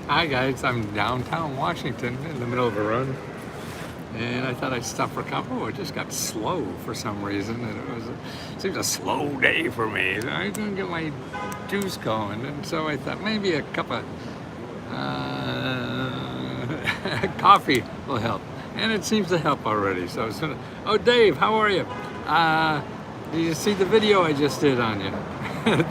Hi guys, I'm downtown Washington in the middle of a run, and I thought I'd stop for a cup. Oh, it just got slow for some reason, and it seems a slow day for me. I couldn't get my juice going, and so I thought maybe a cup of coffee will help, and it seems to help already. So I was gonna. Oh, Dave, how are you? Did you see the video I just did on you?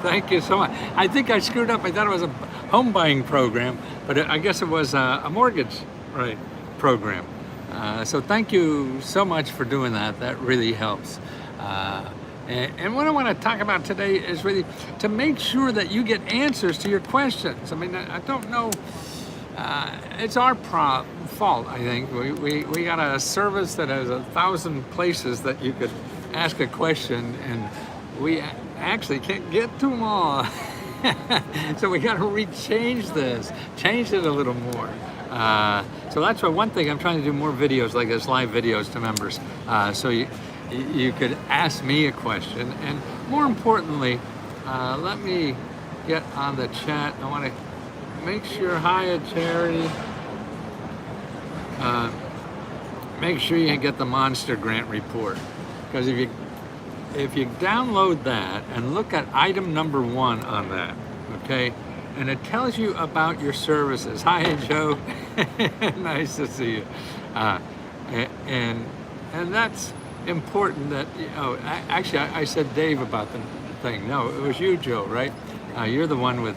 Thank you so much. I think I screwed up. I thought it was a home buying program, but I guess it was a mortgage program. So thank you so much for doing that. That really helps. And what I want to talk about today is really to make sure that you get answers to your questions. I mean, I don't know. It's our fault, I think. We got a service that has 1,000 places that you could ask a question, and we actually can't get to them all. So we got to change it a little more. So that's why one thing I'm trying to do more videos like this, live videos to members, so you could ask me a question, and more importantly, let me get on the chat. I want to make sure, hi Charity, make sure you get the Monster Grant report, because if you download that and look at item number 1 on that, okay, and it tells you about your services. Hi Joe, nice to see you. And that's important. That actually I said Dave about the thing. No, it was you, Joe, right? You're the one with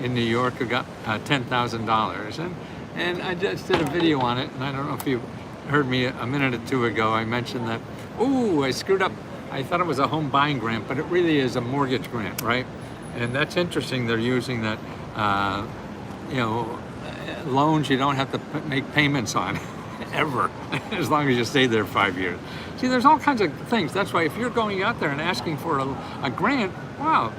in New York who got $10,000, and I just did a video on it. And I don't know if you heard me a minute or two ago. I mentioned that. Ooh, I screwed up. I thought it was a home buying grant, but it really is a mortgage grant, right? And that's interesting. They're using that, loans you don't have to make payments on ever, as long as you stay there 5 years. See, there's all kinds of things. That's why if you're going out there and asking for a grant, wow,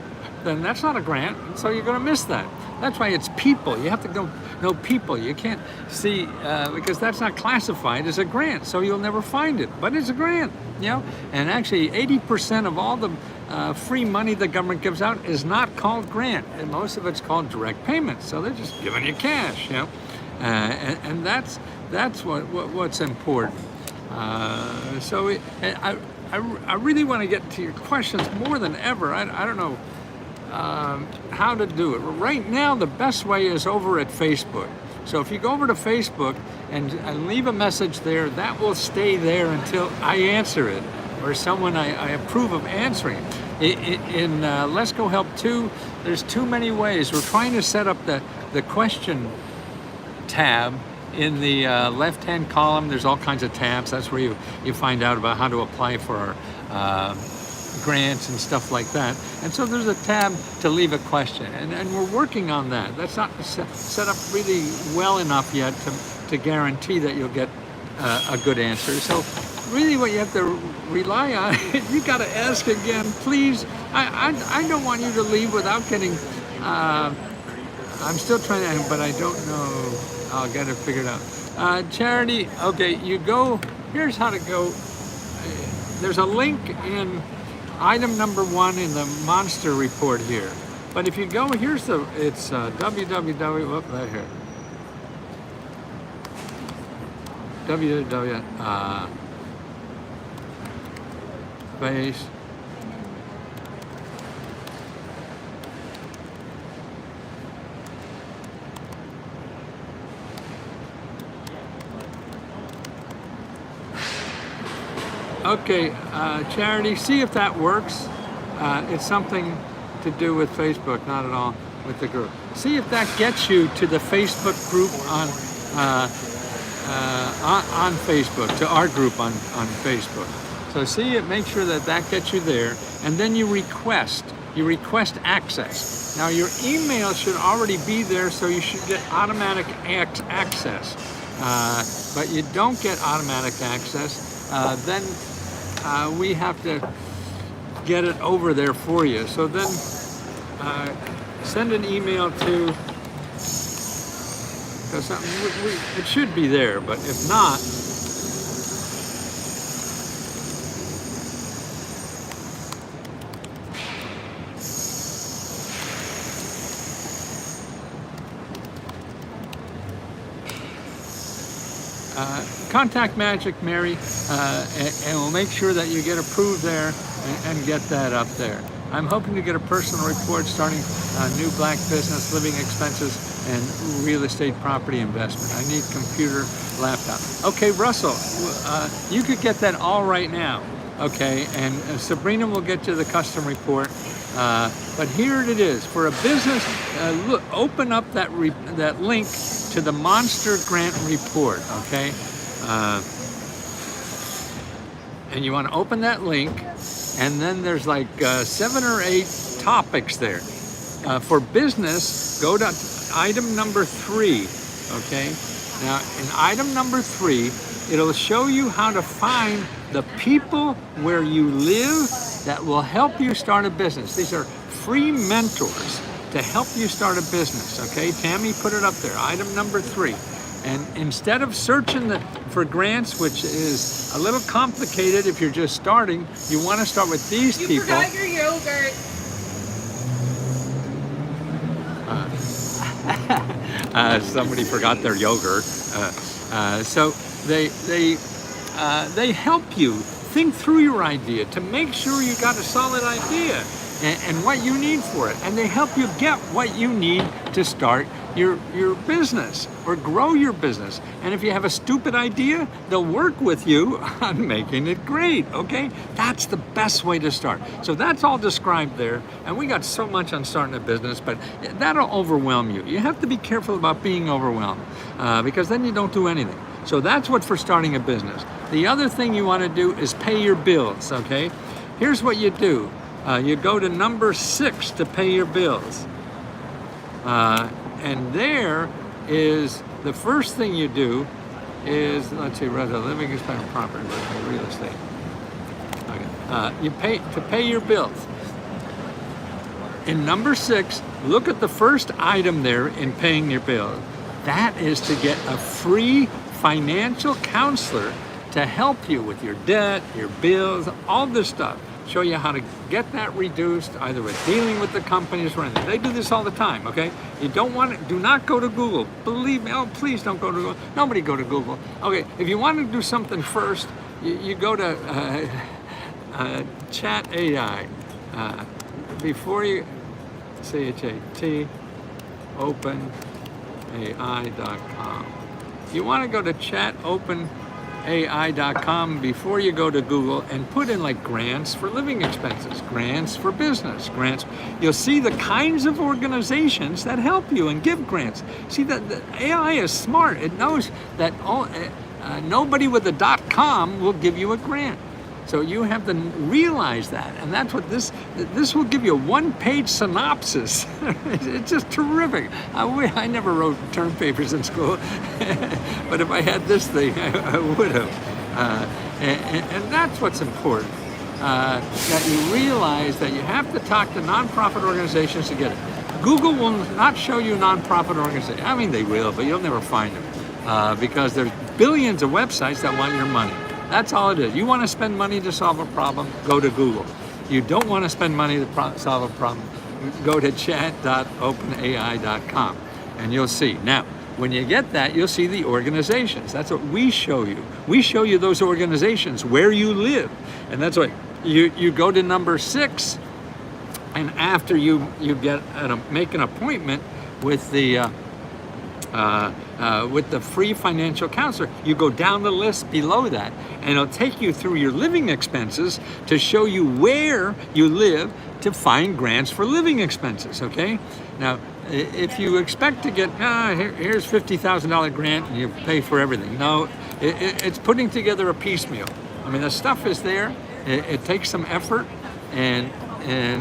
then that's not a grant, so you're going to miss that. That's why it's people. You have to go know people. You can't see, because that's not classified as a grant, so you'll never find it. But it's a grant, And actually, 80% of all the free money the government gives out is not called grant, and most of it's called direct payments. So they're just giving you cash, and that's what's important. I really want to get to your questions more than ever. I don't know how to do it. Right now, the best way is over at Facebook. So if you go over to Facebook and leave a message there, that will stay there until I answer it, or someone I approve of answering. In Let's Go Help 2, there's too many ways. We're trying to set up the question tab in the left-hand column. There's all kinds of tabs. That's where you find out about how to apply for grants and stuff like that. And so there's a tab to leave a question, and we're working on that. That's not set up really well enough yet to guarantee that you'll get a good answer. So really what you have to rely on, you got to ask again, please. I don't want you to leave without getting, I'm still trying to, but I don't know. I'll get it figured out. Charity, okay, here's how to go. There's a link in item number 1 in the Monster report here. But if you go, it's www, whoop, right here. Face. Okay, Charity, see if that works. It's something to do with Facebook, not at all with the group. See if that gets you to the Facebook group on Facebook, to our group on Facebook. So see it, make sure that gets you there, and then you request access. Now your email should already be there, so you should get automatic access. But you don't get automatic access, then we have to get it over there for you. So then send an email to, because it should be there, but if not, contact Magic Mary, and we'll make sure that you get approved there and get that up there. I'm hoping to get a personal report starting a new black business, living expenses, and real estate property investment. I need computer, laptop. Okay, Russell, you could get that all right now. Okay, and Sabrina will get you the custom report. But here it is. For a business, look, open up that link to the Monster Grant report, okay? And you want to open that link, and then there's like 7 or 8 topics there. For business, go to item number 3, okay? Now, in item number 3, it'll show you how to find the people where you live that will help you start a business. These are free mentors to help you start a business, okay? Tammy put it up there, item number 3. And instead of searching for grants, which is a little complicated if you're just starting, you want to start with these people. You forgot your yogurt. Somebody forgot their yogurt. So they help you think through your idea to make sure you got a solid idea and what you need for it. And they help you get what you need to start your business or grow your business. And if you have a stupid idea, they'll work with you on making it great, okay? That's the best way to start. So that's all described there. And we got so much on starting a business, but that'll overwhelm you. You have to be careful about being overwhelmed because then you don't do anything. So that's what for starting a business. The other thing you want to do is pay your bills, okay? Here's what you do. You go to number 6 to pay your bills. And there is, the first thing you do is, let's see, living expense, property, real estate. Okay. You pay your bills. In number 6, look at the first item there in paying your bills. That is to get a free financial counselor to help you with your debt, your bills, all this stuff. Show you how to get that reduced, either with dealing with the companies or anything. They do this all the time, okay? You don't want to, do not go to Google. Believe me, oh, please don't go to Google. Nobody go to Google. Okay, if you want to do something first, you go to Chat AI. Before you, CHAT, openai.com. You want to go to chatopenai.com before you go to Google and put in like grants for living expenses, grants for business, grants. You'll see the kinds of organizations that help you and give grants. See, the AI is smart. It knows that nobody with a .com will give you a grant. So you have to realize that, and that's what this will give you a 1-page synopsis. It's just terrific. I never wrote term papers in school, but if I had this thing, I would have. And that's what's important, that you realize that you have to talk to nonprofit organizations to get it. Google will not show you nonprofit organizations. I mean, they will, but you'll never find them because there's billions of websites that want your money. That's all it is. You want to spend money to solve a problem, go to Google. You don't want to spend money to solve a problem, go to chat.openai.com and you'll see. Now, when you get that, you'll see the organizations. That's what we show you. We show you those organizations where you live. And that's what you go to number 6, and after you get make an appointment with the free financial counselor, you go down the list below that, and it'll take you through your living expenses to show you where you live to find grants for living expenses, okay? Now, if you expect to get, here's $50,000 grant and you pay for everything. No, it's putting together a piecemeal. I mean, the stuff is there. It takes some effort, and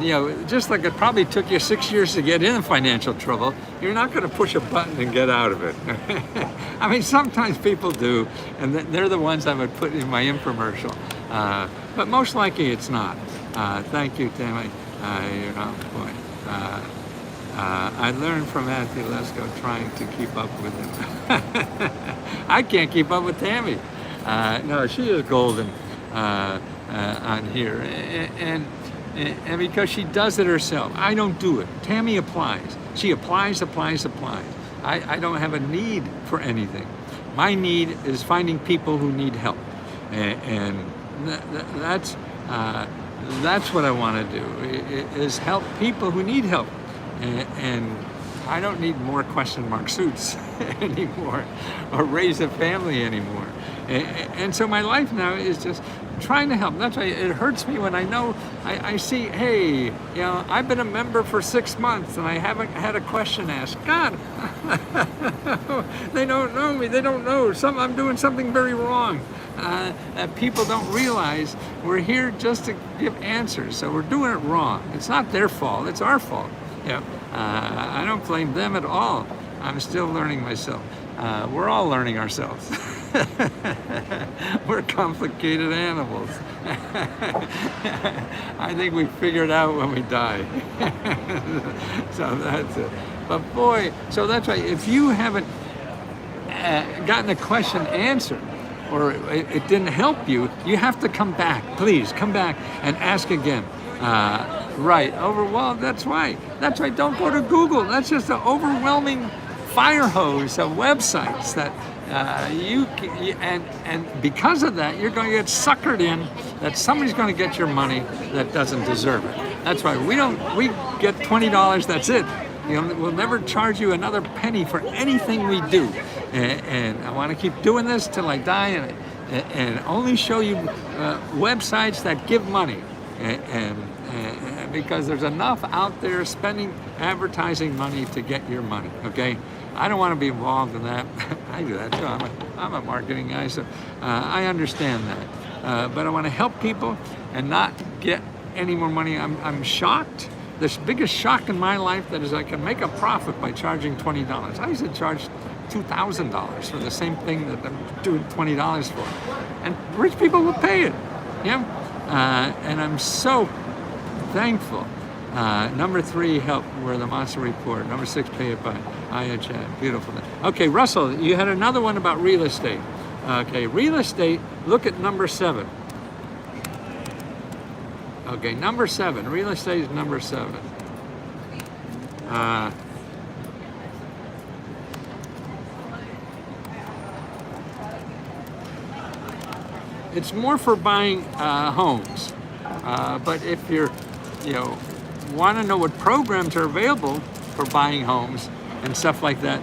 you know, just like it probably took you 6 years to get in financial trouble, you're not going to push a button and get out of it. I mean, sometimes people do, and they're the ones I would put in my infomercial. But most likely it's not. Thank you, Tammy. You're on point. I learned from Matthew Lesko trying to keep up with him. I can't keep up with Tammy. No, she is golden on here. And because she does it herself. I don't do it. Tammy applies. She applies. I don't have a need for anything. My need is finding people who need help, and that's what I want to do, is help people who need help, and I don't need more question mark suits anymore, or raise a family anymore. And so my life now is just trying to help. That's why it hurts me when I know, I see, hey, you know, I've been a member for 6 months and I haven't had a question asked. God, they don't know me. They don't know. I'm doing something very wrong. That people don't realize we're here just to give answers. So we're doing it wrong. It's not their fault. It's our fault. Yeah. I don't blame them at all. I'm still learning myself. We're all learning ourselves. We're complicated animals. I think we figure it out when we die. So that's it. But boy, so that's why if you haven't gotten a question answered, or it didn't help you, you have to come back. Please come back and ask again. Right, well, that's right. That's right, don't go to Google. That's just an overwhelming fire hose of websites that and because of that, you're going to get suckered in that somebody's going to get your money that doesn't deserve it. That's why we get $20, that's it. You know, we'll never charge you another penny for anything we do. And I want to keep doing this till I die, and only show you websites that give money. And because there's enough out there spending advertising money to get your money, okay? I don't want to be involved in that. I do that too. I'm a marketing guy, so I understand that. But I want to help people and not get any more money. I'm shocked. The biggest shock in my life that is I can make a profit by charging $20. I used to charge $2,000 for the same thing that I'm doing $20 for. And rich people will pay it. Yeah. And I'm so thankful. Number 3, help where the Monster Report. Number 6, pay it by IHN. Beautiful. Okay, Russell, you had another one about real estate. Okay, real estate, look at number 7. Okay, number 7. Real estate is number 7. It's more for buying homes. But if you're, want to know what programs are available for buying homes and stuff like that,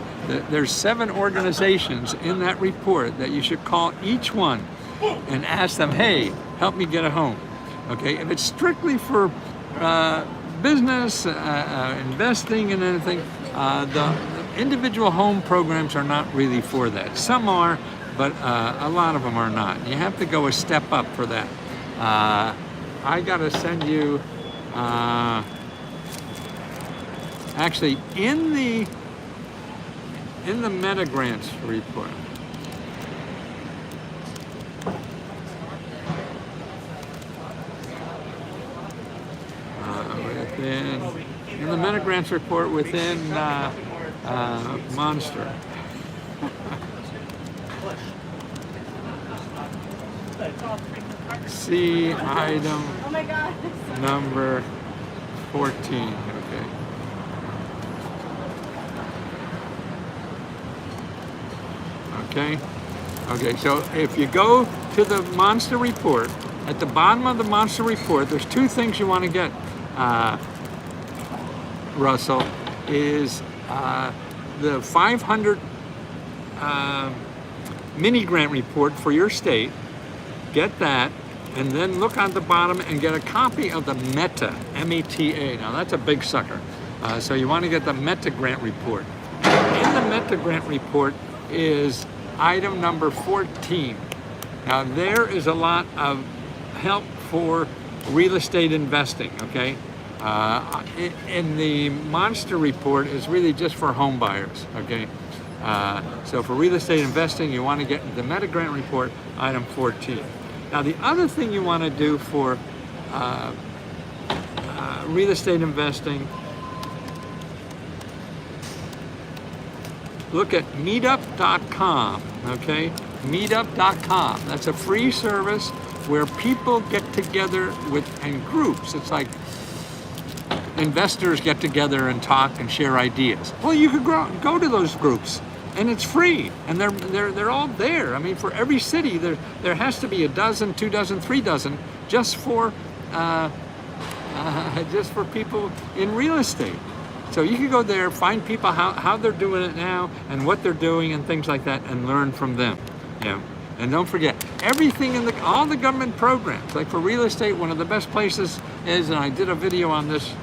there's 7 organizations in that report that you should call each one and ask them, hey, help me get a home. Okay, if it's strictly for business, investing and anything, the individual home programs are not really for that. Some are, but a lot of them are not. You have to go a step up for that. I got to send you, actually, in the Meta Grants report. In the Meta Grants report within Monster. See item number 14. Okay, so if you go to the Monster report, at the bottom of the Monster report, there's 2 things you want to get, Russell, is the 500 mini grant report for your state. Get that, and then look on the bottom and get a copy of the Meta, M-E-T-A. Now that's a big sucker. So you want to get the Meta Grant report. In the Meta Grant report is item number 14. Now there is a lot of help for real estate investing, okay? In the Monster report is really just for home buyers, okay? So for real estate investing, you want to get the Meta Grant report, item 14. Now the other thing you want to do for real estate investing, look at meetup.com, okay? Meetup.com. That's a free service where people get together in groups. It's like investors get together and talk and share ideas. Well, you could go to those groups and it's free, and they're all there. I mean, for every city, there has to be a dozen, 2 dozen, 3 dozen, just for people in real estate. So you can go there, find people how they're doing it now, and what they're doing, and things like that, and learn from them. Yeah. And don't forget, everything in all the government programs, like for real estate, one of the best places is, and I did a video on this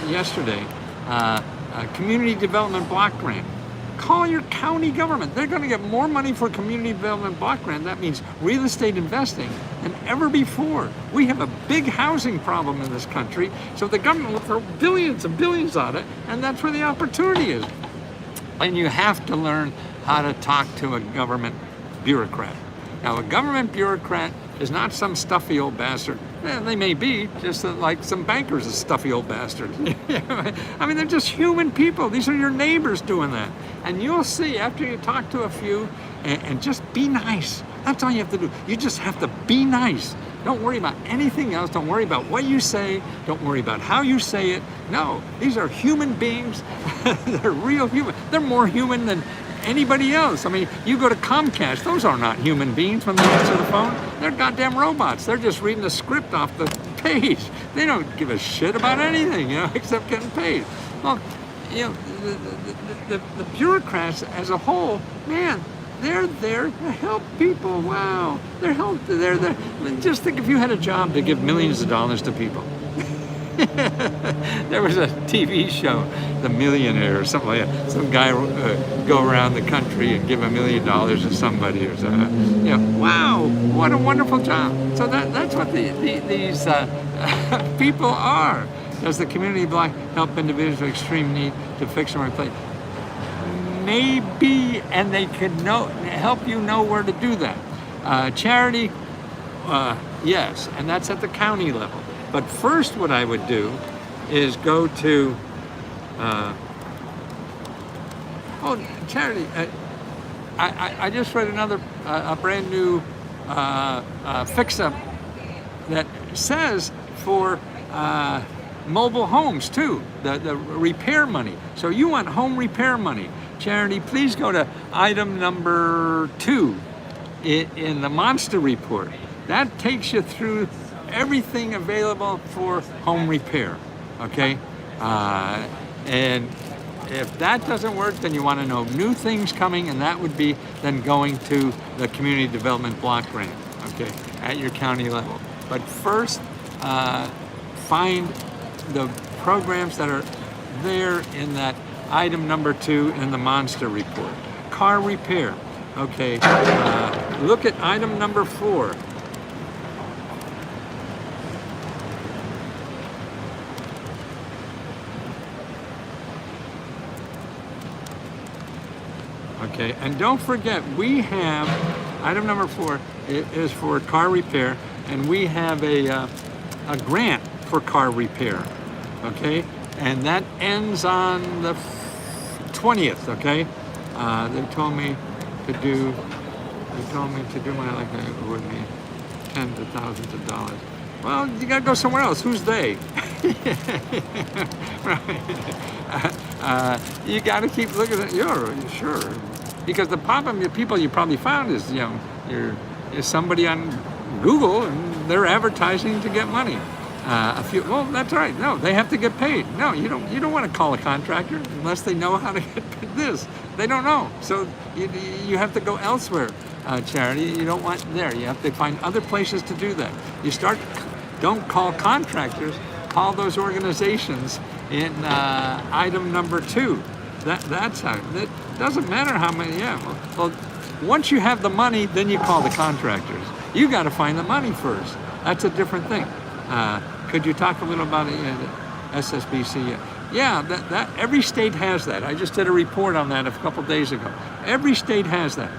yesterday, Community Development Block Grant. Call your county government. They're going to get more money for Community Development Block Grant. That means real estate investing than ever before. We have a big housing problem in this country, so the government will throw billions and billions on it, and that's where the opportunity is. And you have to learn how to talk to a government bureaucrat. Now, a government bureaucrat is not some stuffy old bastard. They may be, just like some bankers, a stuffy old bastard. I mean, they're just human people. These are your neighbors doing that. And you'll see after you talk to a few, and just be nice. That's all you have to do. You just have to be nice. Don't worry about anything else. Don't worry about what you say. Don't worry about how you say it. No, these are human beings. They're real human. They're more human than anybody else. I mean, you go to Comcast, those are not human beings when they answer the phone. They're goddamn robots. They're just reading the script off the page. They don't give a shit about anything, except getting paid. Well, the bureaucrats as a whole, man, they're there to help people. Wow, they're there. Just think if you had a job to give millions of dollars to people. There was a TV show, The Millionaire or something like that. Some guy go around the country and give $1 million to somebody or something. Wow, what a wonderful job. So that's what these people are. Does the community block help individuals with extreme need to fix and replace? Maybe, and they could help you know where to do that. Charity, yes, and that's at the county level. But first what I would do is go to, charity. I just read a brand new fix-up that says for mobile homes too, the repair money. So you want home repair money. Charity, please go to item number 2 in the Monster Report. That takes you through everything available for home repair, okay? And if that doesn't work, then you want to know new things coming, and that would be then going to the Community Development Block Grant, okay, at your county level. But first, find the programs that are there in that item number 2 in the Monster Report. Car repair, okay, look at item number 4. Okay, and don't forget, we have, item number 4 is for car repair, and we have a grant for car repair, okay? And that ends on the 20th, okay? They told me to do money like that, it would be tens of thousands of dollars. Well, you gotta go somewhere else. Who's they? Right. You gotta keep looking at, sure. Because the problem, the people you probably found is, is somebody on Google and they're advertising to get money. Well, that's right. No, they have to get paid. No, you don't want to call a contractor unless they know how to get this. They don't know. So you have to go elsewhere, charity. You don't want there. You have to find other places to do that. Don't call contractors, call those organizations in item number 2. That's how. It doesn't matter how many. Well, once you have the money, then you call the contractors. You got to find the money first. That's a different thing. Could you talk a little about SSBC? Yeah, that every state has that. I just did a report on that a couple days ago. Every state has that.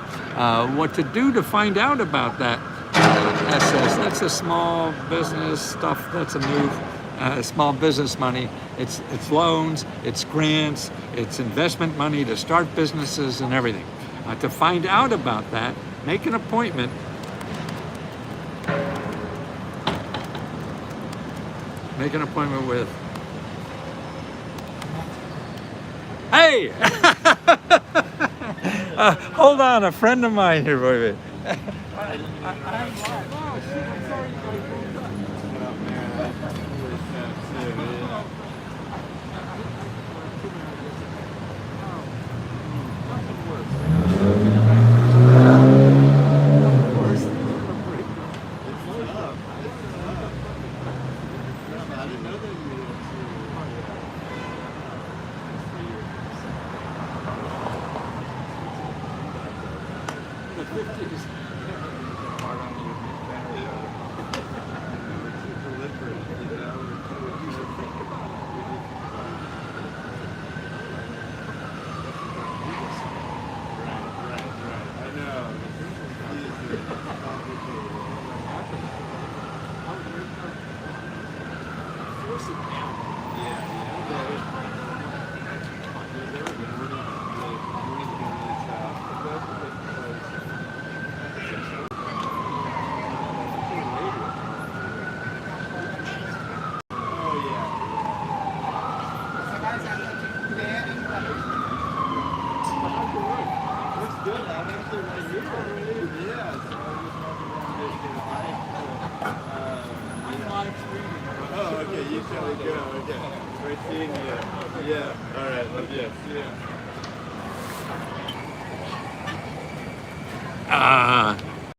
What to do to find out about that that's a small business stuff. That's a new small business money. It's loans, it's grants, it's investment money to start businesses and everything. To find out about that, make an appointment. Make an appointment with. Hey! Hold on, a friend of mine here, wait.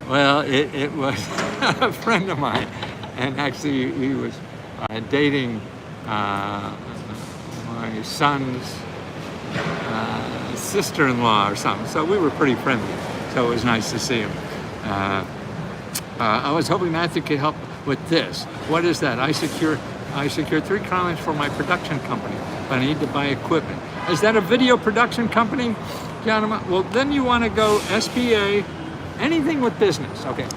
Well, it was a friend of mine, and actually he was dating my son's sister-in-law or something, so we were pretty friendly, so it was nice to see him. I was hoping Matthew could help with this. What is that? I secured 3 clients for my production company, but I need to buy equipment. Is that a video production company, gentlemen? Well, then you want to go SBA, anything with business. Okay,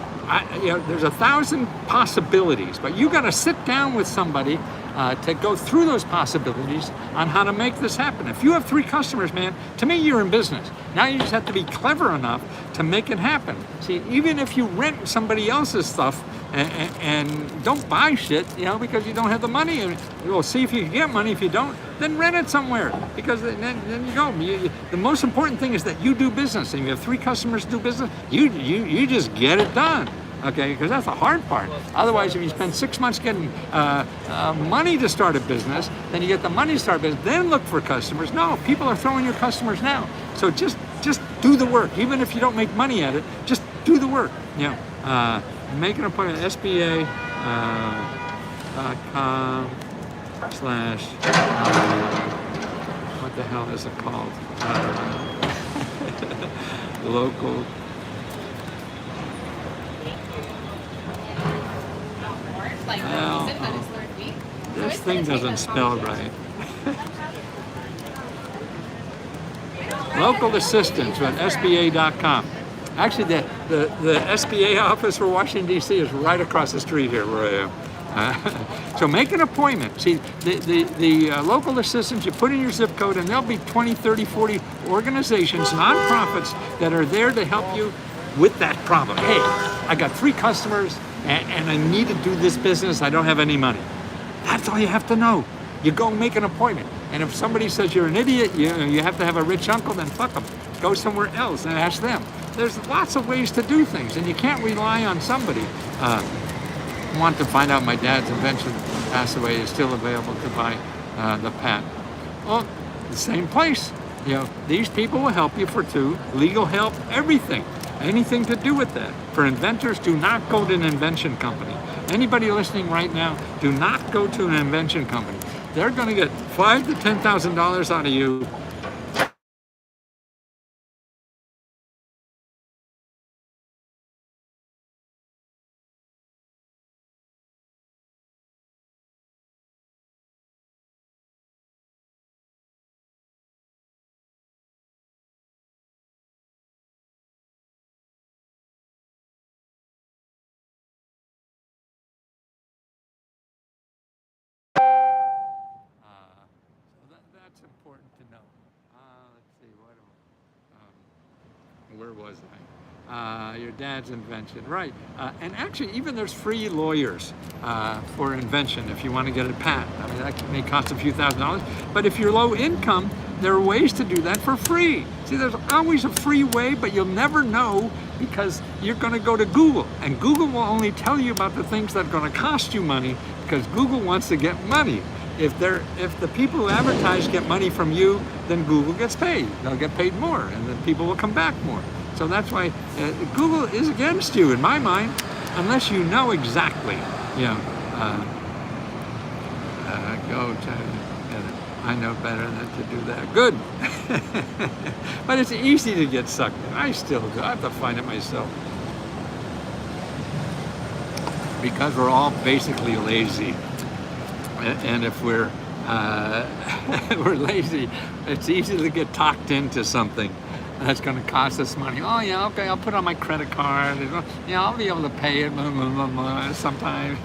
there's 1,000 possibilities, but you got to sit down with somebody to go through those possibilities on how to make this happen. If you have 3 customers, man, to me you're in business. Now you just have to be clever enough to make it happen. See, even if you rent somebody else's stuff and don't buy shit, because you don't have the money, and we'll see if you can get money. If you don't, then rent it somewhere, because then you go. The most important thing is that you do business, and you have 3 customers to do business. You just get it done. Okay, because that's the hard part. Otherwise, if you spend 6 months getting money to start a business, then you get the money to start a business, then look for customers. No, people are throwing your customers now. So just do the work. Even if you don't make money at it, just do the work. Make an appointment at SBA.com/ what the hell is it called? Local. Well, this thing doesn't spell right. Local assistance at SBA.com. Actually, the SBA office for Washington, D.C. is right across the street here where I am. So make an appointment. See, the local assistance, you put in your zip code, and there'll be 20, 30, 40 organizations, nonprofits, that are there to help you with that problem. Hey, I got 3 customers, and I need to do this business. I don't have any money. That's all you have to know. You go make an appointment. And if somebody says you're an idiot, you have to have a rich uncle, then fuck them. Go somewhere else and ask them. There's lots of ways to do things, and you can't rely on somebody. Want to find out my dad's invention passed away is still available to buy the patent. Well, the same place. These people will help you for 2, legal help, everything. Anything to do with that. For inventors, do not go to an invention company. Anybody listening right now, do not go to an invention company. They're going to get $5,000 to $10,000 out of you. That's important to know. Let's see, where was I? Your dad's invention, right? And actually, even there's free lawyers for invention if you want to get a patent. I mean, that may cost a few $1,000s, but if you're low income, there are ways to do that for free. See, there's always a free way, but you'll never know because you're going to go to Google, and Google will only tell you about the things that are going to cost you money because Google wants to get money. If the people who advertise get money from you, then Google gets paid. They'll get paid more, and then people will come back more. So that's why Google is against you, in my mind, unless you know exactly. Go to. I know better than to do that. Good. But it's easy to get sucked in. I still do. I have to find it myself. Because we're all basically lazy. And if we're we're lazy, it's easy to get talked into something that's going to cost us money. Oh yeah, okay, I'll put it on my credit card. Yeah, I'll be able to pay it sometime.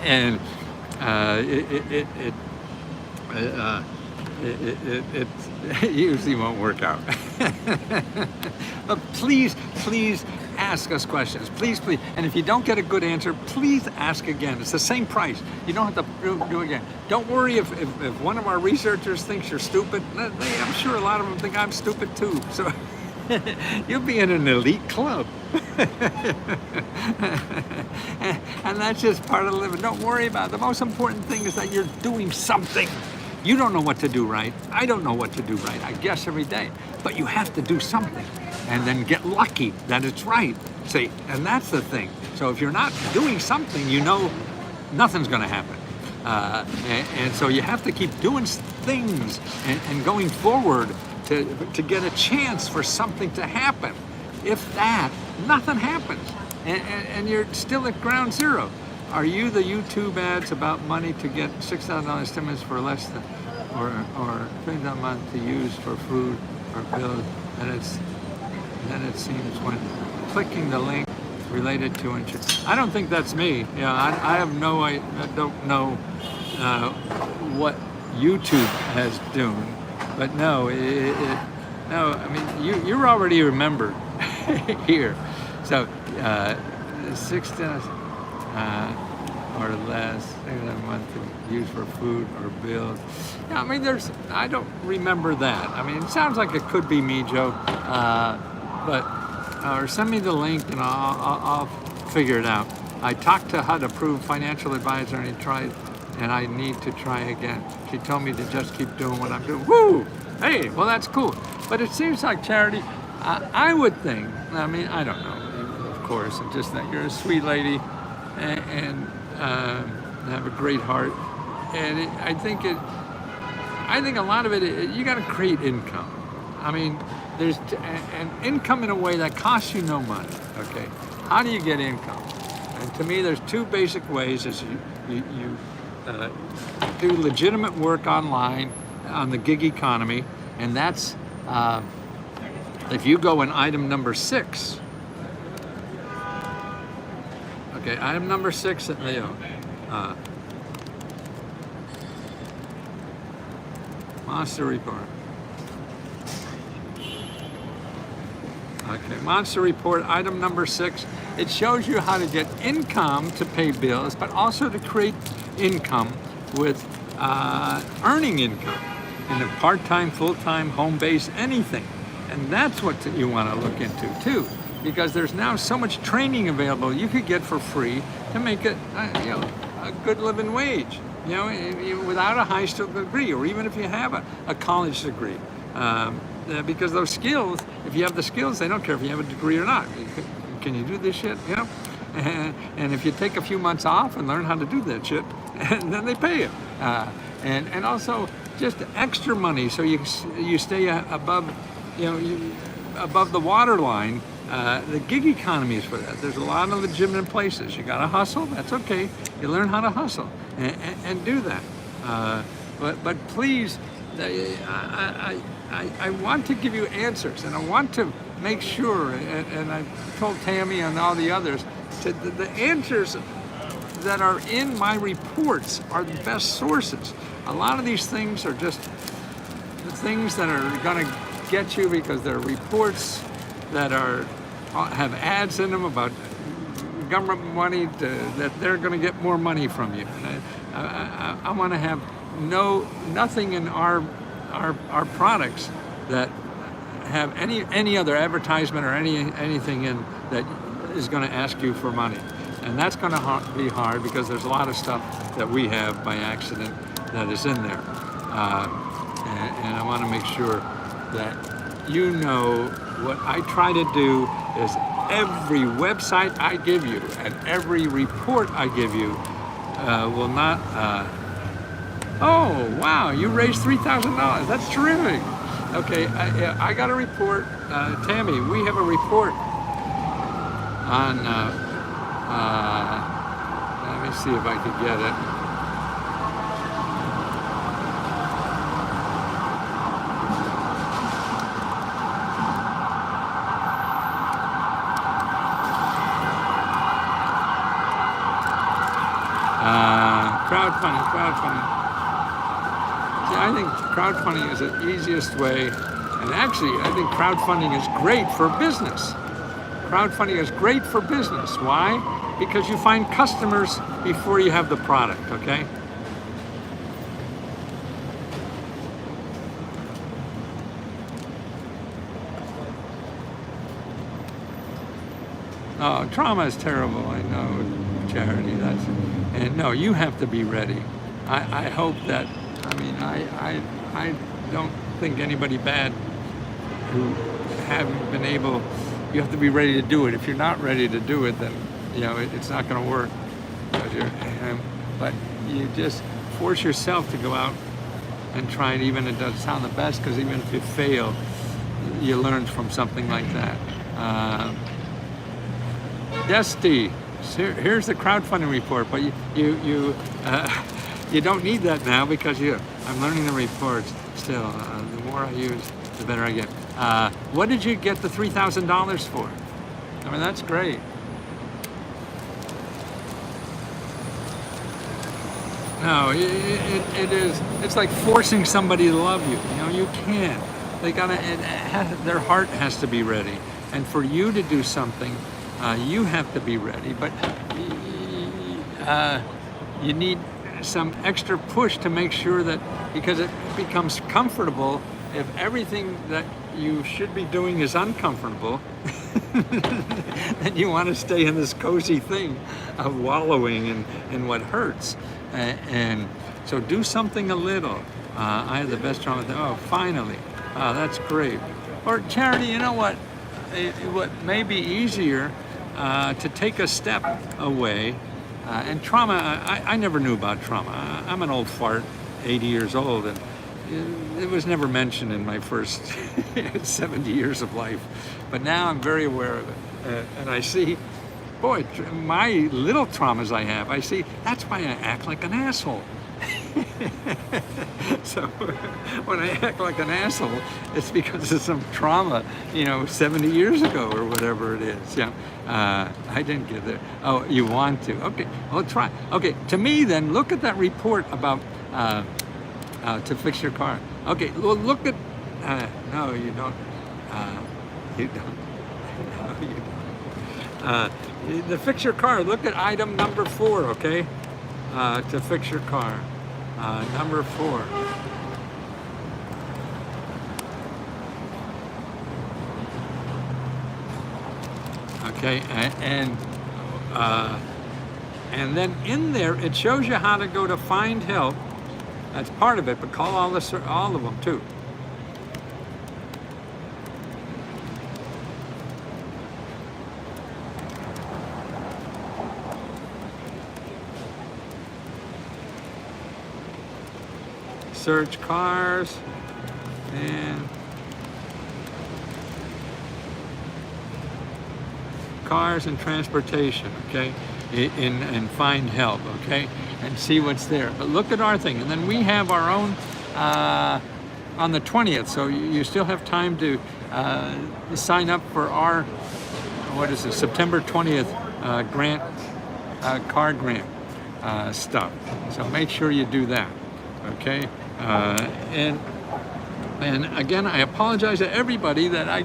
And it usually won't work out. But please ask us questions. Please. And if you don't get a good answer, please ask again. It's the same price. You don't have to do it again. Don't worry if one of our researchers thinks you're stupid. I'm sure a lot of them think I'm stupid too. So you'll be in an elite club. And that's just part of the living. Don't worry about it. The most important thing is that you're doing something. You don't know what to do right. I don't know what to do right. I guess every day. But you have to do something and then get lucky that it's right. See, and that's the thing. So if you're not doing something, you know nothing's going to happen. And so you have to keep doing things and going forward to get a chance for something to happen. If that, nothing happens. And you're still at ground zero. Are you the YouTube ads about money to get $6,000 stimulus for less than, or $3,000 a month to use for food or bills? Then it seems when clicking the link related to insurance. I don't think that's me. I have no, I don't know what YouTube has done, but no, no. I mean, you're already remembered here. So $6,000 or less a month to use for food or bills. Yeah, I mean, I don't remember that. I mean, it sounds like it could be me, Joe. Or send me the link and I'll figure it out. I talked to HUD-approved financial advisor and I need to try again. She told me to just keep doing what I'm doing. Woo! Hey, well that's cool. But it seems like, Charity, I would think, I mean, I don't know, of course, it's just that you're a sweet lady and have a great heart. And I think a lot of it, you got to create income. I mean, there's an income in a way that costs you no money, okay? How do you get income? And to me, there's two basic ways. Is you do legitimate work online on the gig economy, and that's if you go in item number 6. Okay, item number 6, Monster Report. Okay, Monster Report, item number 6. It shows you how to get income to pay bills, but also to create income with earning income in a part-time, full-time, home-based, anything. And that's what you want to look into too, because there's now so much training available you could get for free to make it, a good living wage, without a high school degree, or even if you have a college degree. Because those skills, if you have the skills, they don't care if you have a degree or not. Can you do this shit? And if you take a few months off and learn how to do that shit, and then they pay you. And also just extra money, so you stay above, above the water line. The gig economy is for that. There's a lot of legitimate places. You got to hustle. That's okay. You learn how to hustle and do that. But please, I want to give you answers, and I want to make sure, and I told Tammy and all the others, the answers that are in my reports are the best sources. A lot of these things are just the things that are going to get you because they're reports that have ads in them about government money that they're going to get more money from you. And I want to have nothing in our our products that have any other advertisement or anything in that is going to ask you for money, and that's going to be hard because there's a lot of stuff that we have by accident that is in there, and I want to make sure that you know what I try to do is every website I give you and every report I give you will not. Oh wow! You raised $3,000. That's terrific. Okay, I got a report, Tammy. We have a report on. Let me see if I could get it. Crowdfunding. See, I think crowdfunding is the easiest way, and actually, I think crowdfunding is great for business. Crowdfunding is great for business. Why? Because you find customers before you have the product, okay? Oh, trauma is terrible, I know, Charity. And no, you have to be ready. I hope that, I mean, I don't think anybody bad who haven't been able, you have to be ready to do it. If you're not ready to do it, then, you know, it's not going to work. But you just force yourself to go out and try it, even if it doesn't sound the best, because even if you fail, you learn from something like that. Dusty, here's the crowdfunding report, but you don't need that now because I'm learning the reports still. The more I use, the better I get. What did you get the $3,000 for? I mean, that's great. No, it is. It's like forcing somebody to love you. You know, you can't. They gotta. Their heart has to be ready, and for you to do something, you have to be ready. But you need some extra push to make sure that, because it becomes comfortable if everything that you should be doing is uncomfortable, then you want to stay in this cozy thing of wallowing in what hurts. And so do something a little. I had the best trauma. Oh, finally. Oh, that's great. Or Charity, you know what? What may be easier to take a step away. And trauma, I never knew about trauma. I'm an old fart, 80 years old, and it was never mentioned in my first 70 years of life. But now I'm very aware of it. And I see, boy, my little traumas I have, I see, that's why I act like an asshole. So when I act like an asshole, it's because of some trauma, 70 years ago or whatever it is. Yeah, I didn't get there. Oh, you want to? Okay, well, try. Okay, to me then, look at that report about to fix your car. Okay, well, look at. No, you don't. You don't. No, you don't. To fix your car, look at item number 4. Okay, to fix your car. Number 4. Okay, and then in there it shows you how to go to find help. That's part of it, but call all of them too. Search cars and transportation, okay, and find help, okay, and see what's there. But look at our thing, and then we have our own on the 20th, so you still have time to sign up for our, what is it, September 20th grant, car grant stuff. So make sure you do that, okay. And again, I apologize to everybody that I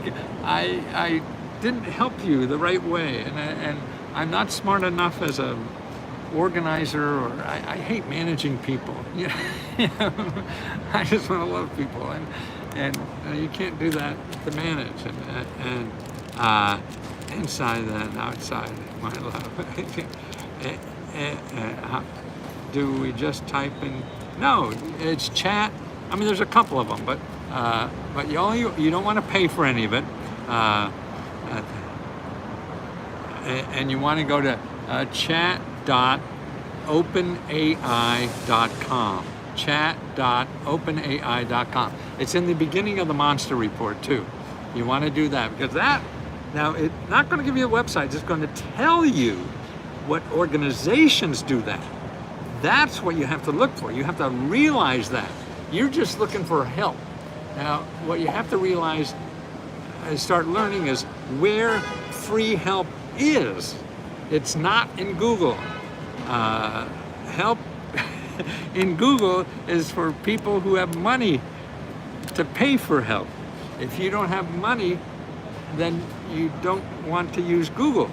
didn't help you the right way, and I'm not smart enough as a organizer, or I hate managing people. You know, I just want to love people, and you can't do that to manage. And inside that and outside my love. Do we just type in? No, it's chat. I mean, there's a couple of them, but you don't want to pay for any of it. And you want to go to chat.openai.com. Chat.openai.com. It's in the beginning of the Monster Report too. You want to do that because now it's not going to give you a website. It's going to tell you what organizations do that. That's what you have to look for. You have to realize that. You're just looking for help. Now, what you have to realize and start learning is where free help is. It's not in Google. Help in Google is for people who have money to pay for help. If you don't have money, then you don't want to use Google.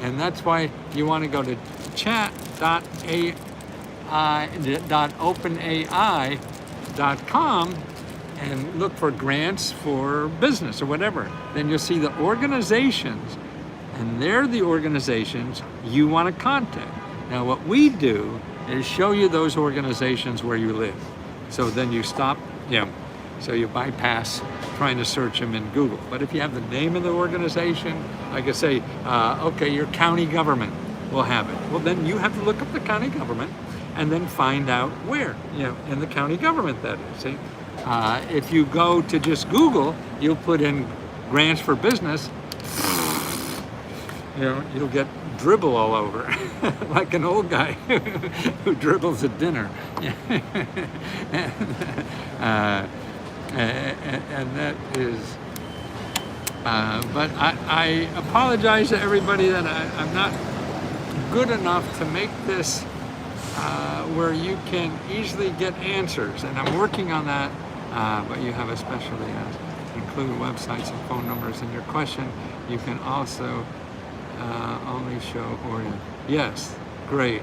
And that's why you want to go to chat.openai.com and look for grants for business or whatever. Then you'll see the organizations, and they're the organizations you want to contact. Now what we do is show you those organizations where you live. So then you stop, so you bypass trying to search them in Google. But if you have the name of the organization, like I say, okay, your county government will have it. Well, then you have to look up the county government and then find out where, in the county government that is. See? If you go to just Google, you'll put in grants for business, you'll get dribble all over, like an old guy who dribbles at dinner. And that is, but I apologize to everybody that I'm not good enough to make this where you can easily get answers, and I'm working on that, but you have especially include websites and phone numbers in your question. You can also only show order. Yes, great.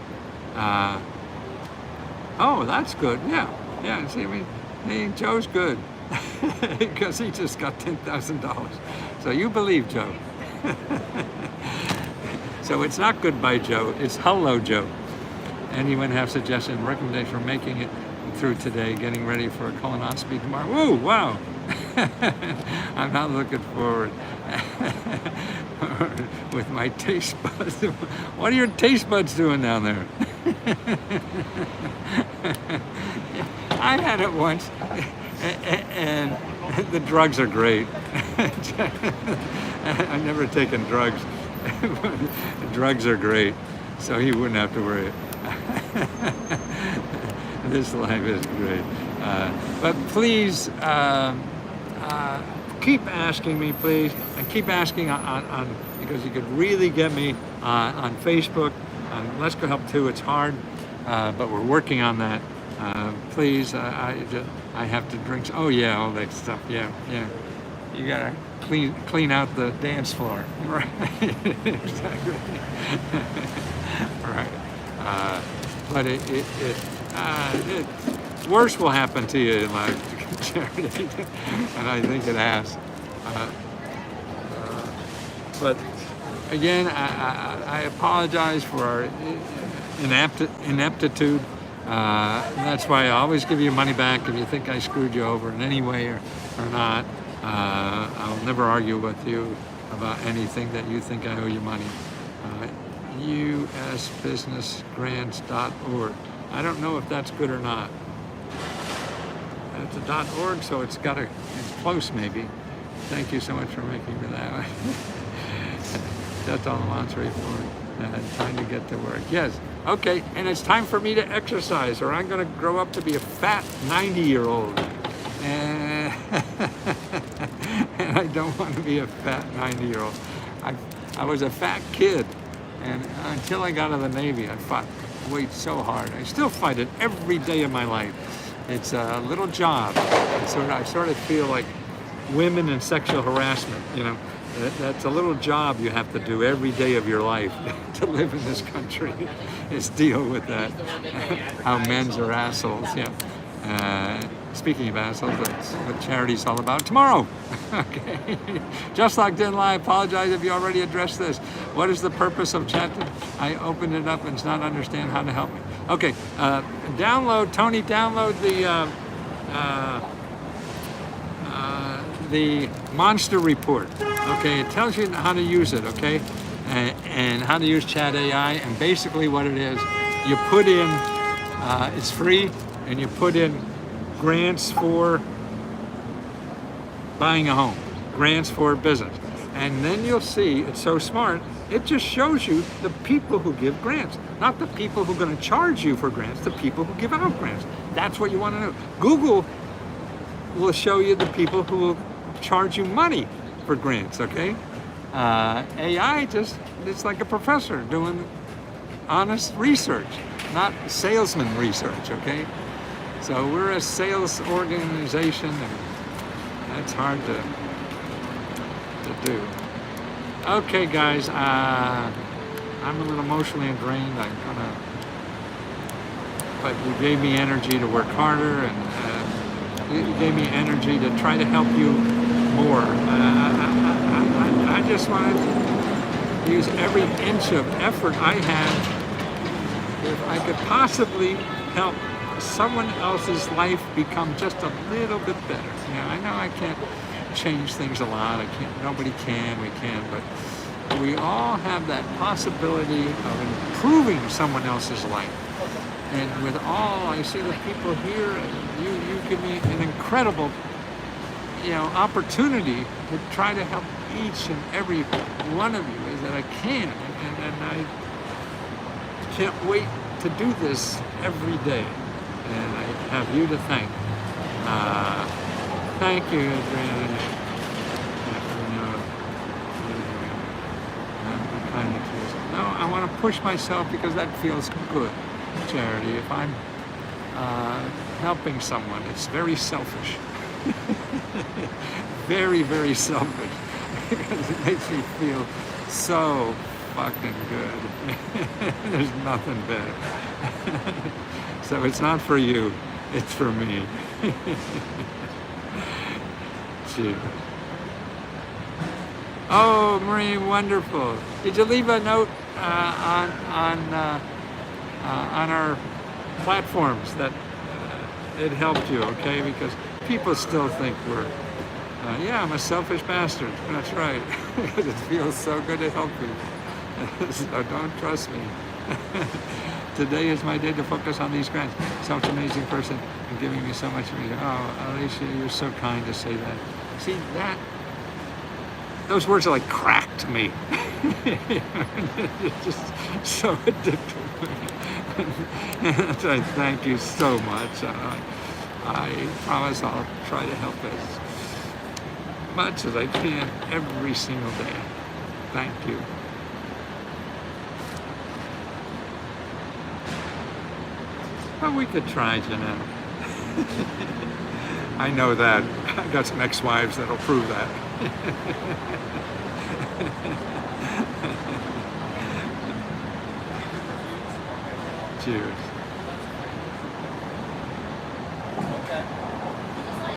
Oh, that's good. Yeah. See, I mean, Joe's good because he just got $10,000. So you believe Joe. So it's not goodbye Joe. It's hello Joe. Anyone have suggestions, recommendations for making it through today, getting ready for a colonoscopy tomorrow? Whoa, wow. I'm not looking forward with my taste buds. What are your taste buds doing down there? I had it once, and the drugs are great. I've never taken drugs. Drugs are great, so you wouldn't have to worry. This life is great. But please keep asking me, please, and keep asking on because you could really get me on Facebook. On Let's Go Help Too. It's hard, but we're working on that. Please, I have to drink. Oh yeah, all that stuff. Yeah. You gotta clean out the dance floor. Right. Exactly. Right. But it worse will happen to you in life, Charity, and I think it has. But again, I apologize for our ineptitude. That's why I always give you money back if you think I screwed you over in any way or not. I'll never argue with you about anything that you think I owe you money. usbusinessgrants.org. I don't know if that's good or not. It's a .org, so it's close maybe. Thank you so much for making me that way. That's all the Monster Report. Time to get to work. Yes. Okay, and it's time for me to exercise, or I'm going to grow up to be a fat 90-year-old. And I don't want to be a fat 90-year-old. I was a fat kid, and until I got out of the Navy, I fought weight so hard. I still fight it every day of my life. It's a little job. I sort of feel like women and sexual harassment, That's a little job you have to do every day of your life to live in this country, is deal with that. How men's are assholes, yeah. Speaking of assholes, that's what charity's all about tomorrow. Okay. Just logged in live. Apologize if you already addressed this. What is the purpose of chat? I opened it up and it's not understand how to help me. Okay. Tony, download the Monster Report. Okay, it tells you how to use it, okay, and how to use Chat AI. And basically what it is, you put in, it's free, and you put in grants for buying a home, grants for business. And then you'll see, it's so smart, it just shows you the people who give grants, not the people who are going to charge you for grants, the people who give out grants. That's what you want to know. Google will show you the people who will charge you money for grants, okay? AI it's like a professor doing honest research, not salesman research, okay? So we're a sales organization, and that's hard to do. Okay, guys, I'm a little emotionally drained. But you gave me energy to work harder, and you gave me energy to try to help you more. I just wanted to use every inch of effort I had if I could possibly help someone else's life become just a little bit better. You know, I know I can't change things a lot. Nobody can, we can, but we all have that possibility of improving someone else's life. And with all, I see the people here, you give me an incredible, opportunity to try to help each and every one of you that I can. And I can't wait to do this every day. And I have you to thank. Thank you, Adrian. No, I want to push myself because that feels good. Charity, if I'm helping someone, it's very selfish. Very, very selfish. Because it makes me feel so fucking good. There's nothing better. So it's not for you, it's for me. Cheers. Oh, Marie, wonderful. Did you leave a note on our platforms that it helped you, okay? Because people still think we're, yeah, I'm a selfish bastard. That's right. Because it feels so good to help people. So don't trust me. Today is my day to focus on these grants. Such an amazing person and giving me so much. Oh, Alicia, you're so kind to say that. See, those words are like crack to me. It's just so addictive. So thank you so much. I promise I'll try to help as much as I can every single day. Thank you. Well, we could try, Jeanette. I know that. I got some ex-wives that'll prove that. Cheers.